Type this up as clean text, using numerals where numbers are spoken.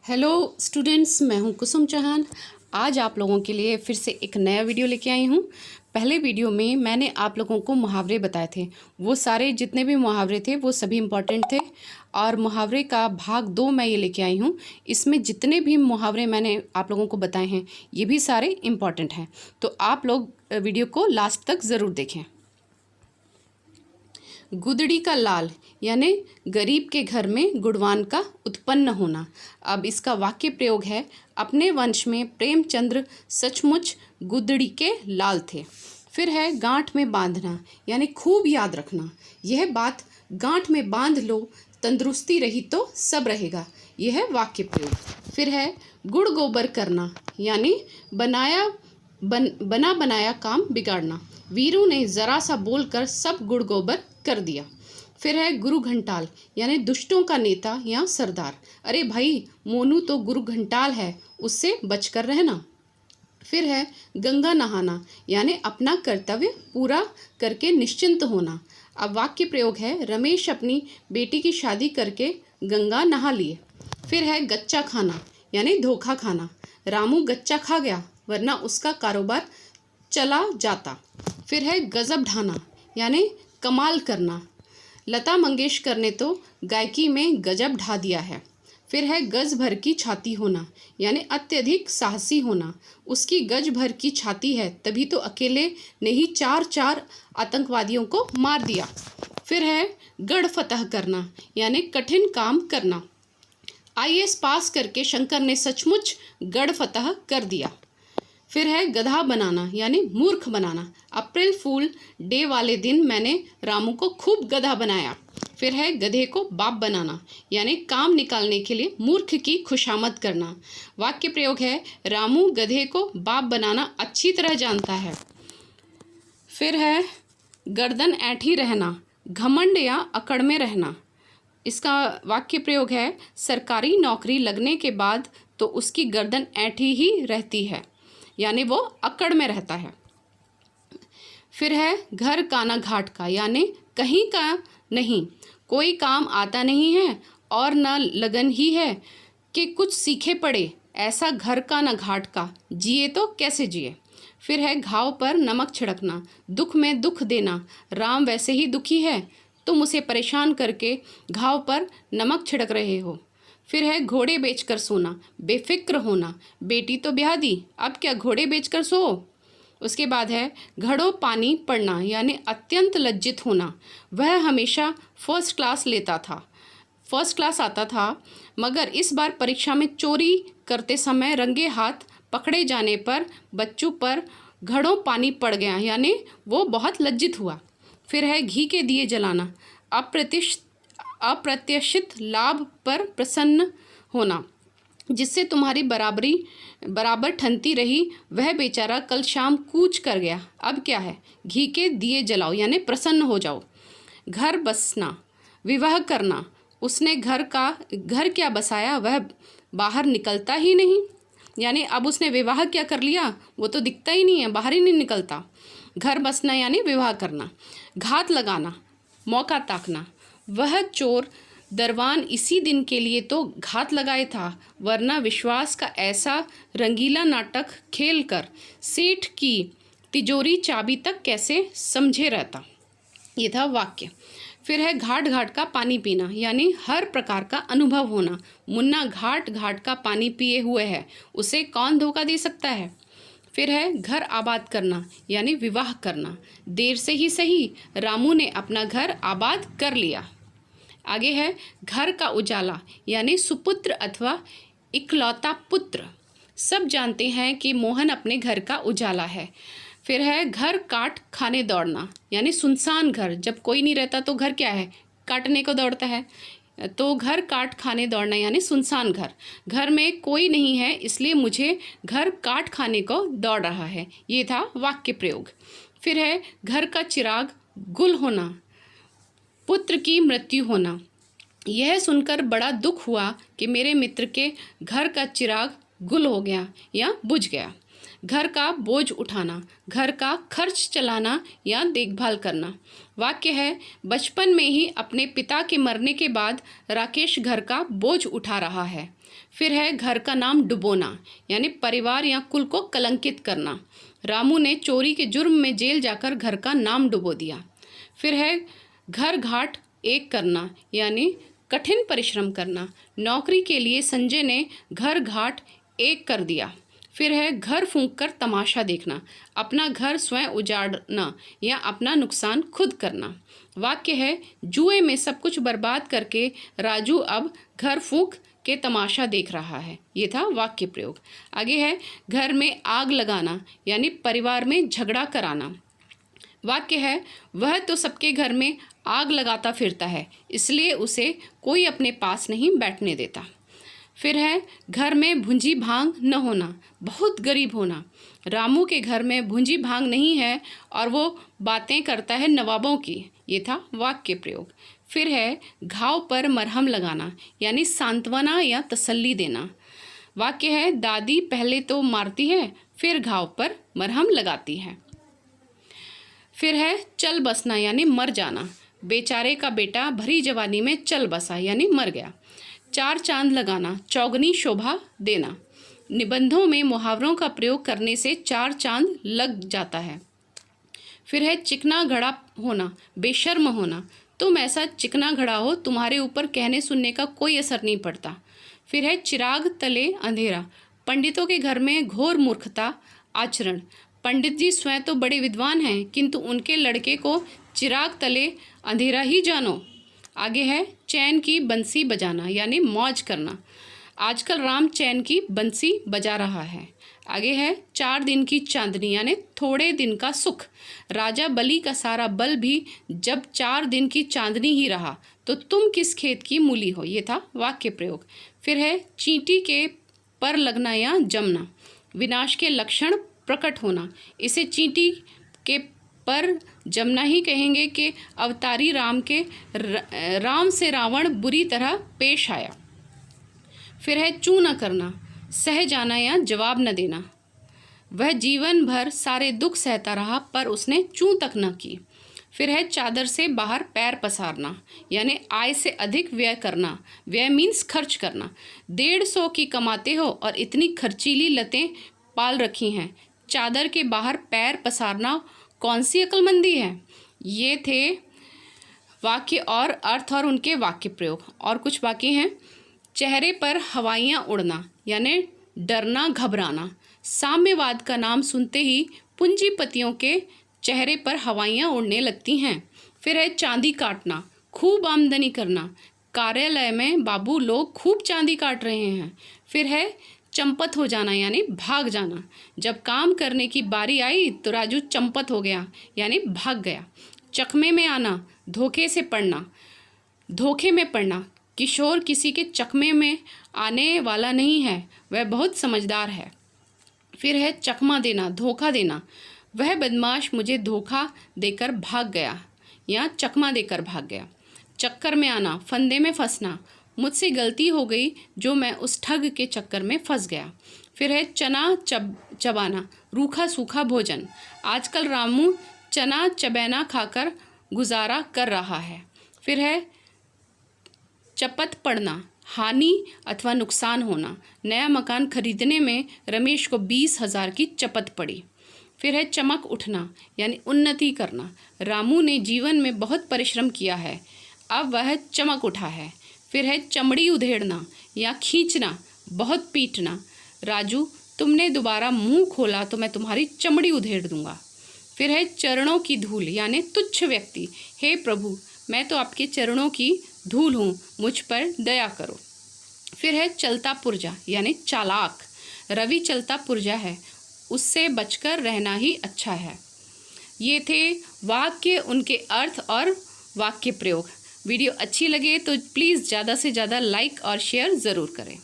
Hello students, मैं हूं कुसुम चौहान। आज आप लोगों के लिए फिर से एक नया वीडियो लेके आई हूं। पहले वीडियो में मैंने आप लोगों को मुहावरे बताए थे। वो सारे जितने भी मुहावरे थे वो सभी इम्पॉर्टेंट थे और मुहावरे का भाग 2 मैं ये लेके आई हूं। इसमें जितने भी मुहावरे मैंने आप लोगों को बताए हैं ये भी सारे इम्पॉर्टेंट हैं, तो आप लोग वीडियो को लास्ट तक ज़रूर देखें। गुदड़ी का लाल यानी गरीब के घर में गुणवान का उत्पन्न होना। अब इसका वाक्य प्रयोग है, अपने वंश में प्रेमचंद्र सचमुच गुदड़ी के लाल थे। फिर है गांठ में बांधना यानी खूब याद रखना। यह बात गांठ में बांध लो, तंदुरुस्ती रही तो सब रहेगा। यह है वाक्य प्रयोग। फिर है गुड़ गोबर करना यानी बना बनाया काम बिगाड़ना। वीरू ने जरा सा बोलकर सब गुड़ गोबर कर दिया। फिर है गुरु घंटाल यानी दुष्टों का नेता या सरदार। अरे भाई, मोनू तो गुरु घंटाल है, उससे बचकर रहना। फिर है गंगा नहाना यानी अपना कर्तव्य पूरा करके निश्चिंत होना। अब वाक्य प्रयोग है, रमेश अपनी बेटी की शादी करके गंगा नहा लिए। फिर है गच्चा खाना यानी धोखा खाना। रामू गच्चा खा गया वरना उसका कारोबार चला जाता। फिर है गजब ढाना यानी कमाल करना। लता मंगेशकर ने तो गायकी में गजब ढा दिया है। फिर है गज भर की छाती होना यानी अत्यधिक साहसी होना। उसकी गज भर की छाती है तभी तो अकेले ने ही 4 आतंकवादियों को मार दिया। फिर है गढ़ फतह करना यानी कठिन काम करना। आईएएस पास करके शंकर ने सचमुच गढ़ फतह कर दिया। फिर है गधा बनाना यानी मूर्ख बनाना। अप्रैल फूल डे वाले दिन मैंने रामू को खूब गधा बनाया। फिर है गधे को बाप बनाना यानी काम निकालने के लिए मूर्ख की खुशामद करना। वाक्य प्रयोग है, रामू गधे को बाप बनाना अच्छी तरह जानता है। फिर है गर्दन ऐंठी रहना, घमंड या अकड़ में रहना। इसका वाक्य प्रयोग है, सरकारी नौकरी लगने के बाद तो उसकी गर्दन ऐंठी ही रहती है यानी वो अकड़ में रहता है। फिर है घर काना घाट का यानी कहीं का नहीं, कोई काम आता नहीं है और न लगन ही है कि कुछ सीखे पड़े, ऐसा घर का न घाट का, जिए तो कैसे जिए। फिर है घाव पर नमक छिड़कना, दुख में दुख देना। राम वैसे ही दुखी है, तुम उसे परेशान करके घाव पर नमक छिड़क रहे हो। फिर है घोड़े बेचकर सोना, बेफिक्र होना। बेटी तो ब्याह दी, अब क्या घोड़े बेचकर सो। उसके बाद है घड़ों पानी पड़ना यानी अत्यंत लज्जित होना। वह हमेशा फर्स्ट क्लास आता था, मगर इस बार परीक्षा में चोरी करते समय रंगे हाथ पकड़े जाने पर बच्चों पर घड़ों पानी पड़ गया यानी वो बहुत लज्जित हुआ। फिर है घी के दिए जलाना, अप्रत्याशित लाभ पर प्रसन्न होना। जिससे तुम्हारी बराबर ठनती रही वह बेचारा कल शाम कूच कर गया, अब क्या है, घी के दिए जलाओ यानी प्रसन्न हो जाओ। घर बसना, विवाह करना। उसने घर क्या बसाया, वह बाहर निकलता ही नहीं यानी अब उसने विवाह क्या कर लिया, वो तो दिखता ही नहीं है, बाहर ही नहीं निकलता। घर बसना यानी विवाह करना। घात लगाना, मौका ताकना। वह चोर दरवान इसी दिन के लिए तो घात लगाए था, वरना विश्वास का ऐसा रंगीला नाटक खेलकर सेठ की तिजोरी चाबी तक कैसे समझे रहता। ये था वाक्य। फिर है घाट घाट का पानी पीना यानी हर प्रकार का अनुभव होना। मुन्ना घाट घाट का पानी पिए हुए है, उसे कौन धोखा दे सकता है। फिर है घर आबाद करना यानी विवाह करना। देर से ही सही, रामू ने अपना घर आबाद कर लिया। आगे है घर का उजाला यानी सुपुत्र अथवा इकलौता पुत्र। सब जानते हैं कि मोहन अपने घर का उजाला है। फिर है घर काट खाने दौड़ना यानी सुनसान घर, जब कोई नहीं रहता तो घर क्या है, काटने को दौड़ता है, तो घर काट खाने दौड़ना यानी सुनसान घर। घर में कोई नहीं है इसलिए मुझे घर काट खाने को दौड़ रहा है। ये था वाक्य प्रयोग। फिर है घर का चिराग गुल होना, पुत्र की मृत्यु होना। यह सुनकर बड़ा दुख हुआ कि मेरे मित्र के घर का चिराग गुल हो गया या बुझ गया। घर का बोझ उठाना, घर का खर्च चलाना या देखभाल करना। वाक्य है, बचपन में ही अपने पिता के मरने के बाद राकेश घर का बोझ उठा रहा है। फिर है घर का नाम डुबोना, यानी परिवार या कुल को कलंकित करना। रामू ने चोरी के जुर्म में जेल जाकर घर का नाम डुबो दिया। फिर है घर घाट एक करना, यानी कठिन परिश्रम करना। नौकरी के लिए संजय ने घर घाट एक कर दिया। फिर है घर फूंक कर तमाशा देखना, अपना घर स्वयं उजाड़ना या अपना नुकसान खुद करना। वाक्य है, जुए में सब कुछ बर्बाद करके राजू अब घर फूंक के तमाशा देख रहा है। ये था वाक्य प्रयोग। आगे है घर में आग लगाना, यानी परिवार में झगड़ा कराना। वाक्य है, वह तो सबके घर में आग लगाता फिरता है, इसलिए उसे कोई अपने पास नहीं बैठने देता। फिर है घर में भुंजी भांग न होना, बहुत गरीब होना। रामू के घर में भुंजी भांग नहीं है और वो बातें करता है नवाबों की। ये था वाक्य प्रयोग। फिर है घाव पर मरहम लगाना, यानी सांत्वना या तसल्ली देना। वाक्य है, दादी पहले तो मारती है, फिर घाव पर मरहम लगाती है। फिर है चल बसना, यानी मर जाना। बेचारे का बेटा भरी जवानी में चल बसा, यानी मर गया। चार चांद लगाना, चौगनी शोभा देना। निबंधों में मुहावरों का प्रयोग करने से चार चांद लग जाता है। फिर है चिकना घड़ा होना, बेशर्म होना। तुम ऐसा चिकना घड़ा हो, तुम्हारे ऊपर कहने सुनने का कोई असर नहीं पड़ता। फिर है चिराग तले अंधेरा, पंडितों के घर में घोर मूर्खता आचरण। पंडित जी स्वयं तो बड़े विद्वान हैं, किंतु उनके लड़के को चिराग तले अंधेरा ही जानो। आगे है चैन की बंसी बजाना, यानी मौज करना। आजकल राम चैन की बंसी बजा रहा है। आगे है 4 दिन की चांदनी, यानी थोड़े दिन का सुख। राजा बलि का सारा बल भी जब 4 दिन की चांदनी ही रहा, तो तुम किस खेत की मूली हो। ये था वाक्य प्रयोग। फिर है चींटी के पर लगना या जमना, विनाश के लक्षण प्रकट होना। इसे चींटी के पर जमना ही कहेंगे कि अवतारी राम से रावण बुरी तरह पेश आया। फिर है चू न करना, सह जाना या जवाब न देना। वह जीवन भर सारे दुख सहता रहा, पर उसने चू तक न की। फिर है चादर से बाहर पैर पसारना, यानी आय से अधिक व्यय करना। व्यय मीन्स खर्च करना। 150 की कमाते हो और इतनी खर्चीली लतें पाल रखी हैं। चादर के बाहर पैर पसारना कौन सी अक्लमंदी है। ये थे वाक्य और अर्थ और उनके वाक्य प्रयोग। और कुछ वाक्य हैं। चेहरे पर हवाइयाँ उड़ना, यानी डरना घबराना। साम्यवाद का नाम सुनते ही पूंजीपतियों के चेहरे पर हवाइयाँ उड़ने लगती हैं। फिर है चांदी काटना, खूब आमदनी करना। कार्यालय में बाबू लोग खूब चांदी काट रहे हैं। फिर है चंपत हो जाना, यानी भाग जाना। जब काम करने की बारी आई तो राजू चंपत हो गया, यानी भाग गया। चकमे में आना, धोखे से पड़ना, धोखे में पड़ना। किशोर किसी के चकमे में आने वाला नहीं है, वह बहुत समझदार है। फिर है चकमा देना, धोखा देना। वह बदमाश मुझे धोखा देकर भाग गया या चकमा देकर भाग गया। चक्कर में आना, फंदे में फंसना। मुझसे गलती हो गई जो मैं उस ठग के चक्कर में फंस गया। फिर है चना चबाना, रूखा सूखा भोजन। आजकल रामू चना चबैना खाकर गुजारा कर रहा है। फिर है चपत पड़ना, हानि अथवा नुकसान होना। नया मकान खरीदने में रमेश को 20,000 की चपत पड़ी। फिर है चमक उठना, यानी उन्नति करना। रामू ने जीवन में बहुत परिश्रम किया है, अब वह चमक उठा है। फिर है चमड़ी उधेड़ना या खींचना, बहुत पीटना। राजू, तुमने दोबारा मुंह खोला तो मैं तुम्हारी चमड़ी उधेड़ दूंगा। फिर है चरणों की धूल, यानी तुच्छ व्यक्ति। हे प्रभु, मैं तो आपके चरणों की धूल हूँ, मुझ पर दया करो। फिर है चलता पुर्जा, यानी चालाक। रवि चलता पुर्जा है, उससे बचकर रहना ही अच्छा है। ये थे वाक्य, उनके अर्थ और वाक्य प्रयोग। वीडियो अच्छी लगे तो प्लीज़ ज़्यादा से ज़्यादा लाइक और शेयर ज़रूर करें।